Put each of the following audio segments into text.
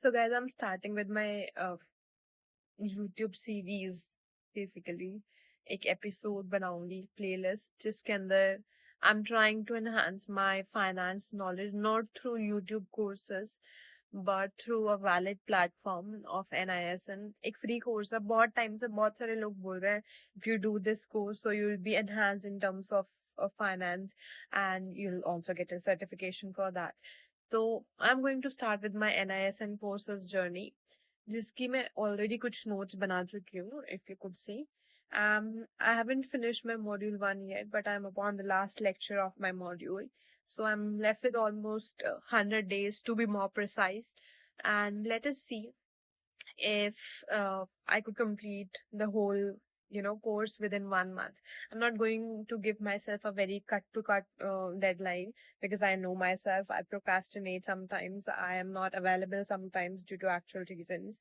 So guys, I'm starting with my YouTube series basically. एक episode बनाऊंगी playlist जिसके अंदर I'm trying to enhance my finance knowledge not through YouTube courses but through a valid platform of NISN. एक free course है, बहुत time से बहुत सारे लोग बोल रहे हैं if you do this course so you'll be enhanced in terms of finance and you'll also get a certification for that. So I'm going to start with my NISN courses journey जिसकी मैं already कुछ notes बना चुकी हूँ if you could see. I haven't finished my module 1 yet, but I'm upon the last lecture of my module. So I'm left with almost 100 days to be more precise. And let us see if I could complete the whole course within 1 month. I'm not going to give myself a very cut to cut deadline because I know myself. I procrastinate sometimes. I am not available sometimes due to actual reasons.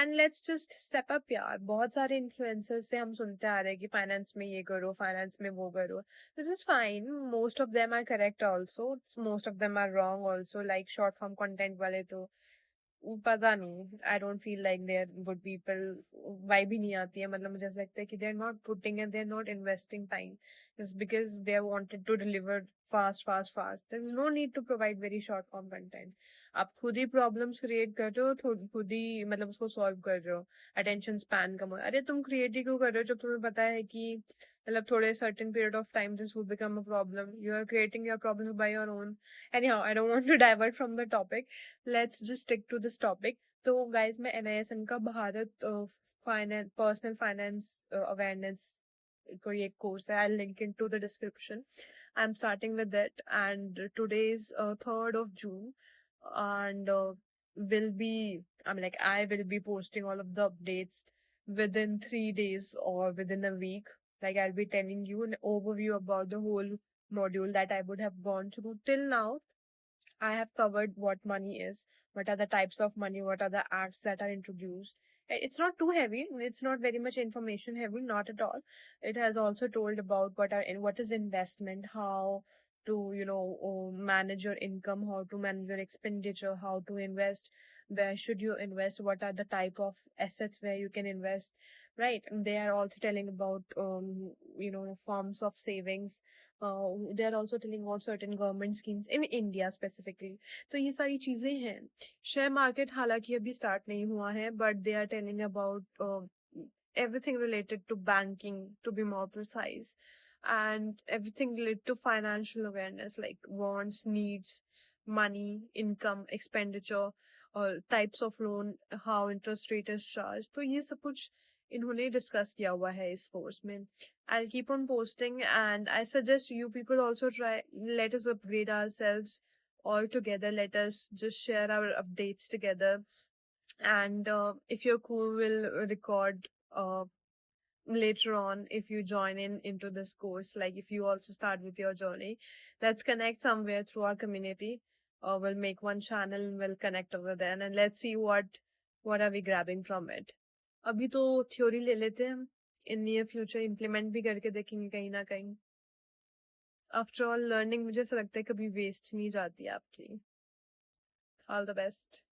And let's just step up यार. बहुत सारे influencers से हम सुनते आ रहे हैं कि finance में ये करो, finance में वो करो. This is fine. Most of them are correct also. Most of them are wrong also. Like short form content वाले तो पता नहीं. I don't feel like they're good people. Vibe ही नहीं आती है. मतलब मुझे ऐसा लगता है कि they're not putting and they're not investing time just because they have wanted to deliver fast. There's no need to provide very short form content. आप खुद ही problems create कर रहे हो, खुद ही मतलब उसको solve कर रहे हो. Attention span कम हो. अरे तुम create ही क्यों कर रहे हो जब तुम्हें पता है कि मतलब थोड़े certain period of time this will become a problem. You are creating your problems by your own. Anyhow, I don't want to divert from the topic. Let's just stick to this topic. तो guys मैं NISN का Bharat finance personal finance awareness कोई एक course है. I'll link it to the description. I'm starting with it and today is 3rd of June and I will be posting all of the updates within 3 days or within a week. Like I'll be telling you an overview about the whole module that I would have gone through till now. I have covered what money is, what are the types of money, what are the acts that are introduced. It's not too heavy. It's not very much information heavy, not at all. It has also told about what is investment, how to manage your income, how to manage your expenditure, how to invest, where should you invest, what are the type of assets where you can invest, right? They are also telling about forms of savings. They are also telling about certain government schemes in India specifically. तो ये सारी चीजें हैं. Share market हालांकि अभी start नहीं हुआ है, but they are telling about everything related to banking, to be more precise, and everything related to financial awareness like wants, needs, money, income, expenditure, types of loan, how interest rate is charged. तो ये सब कुछ इन्होंने discuss किया हुआ है इस course में. I'll keep on posting and I suggest you people also try. Let us upgrade ourselves all together. Let us just share our updates together. And if you're cool, we'll record later on if you join into this course. Like if you also start with your journey, let's connect somewhere through our community. We'll make one channel and we'll connect over there and let's see what are we grabbing from it. अभी तो theory ले लेते हैं, in near future implement भी करके देखेंगे कहीं ना कहीं. आफ्टर ऑल लर्निंग मुझे ऐसा लगता है कभी वेस्ट नहीं जाती है आपकी. All the best.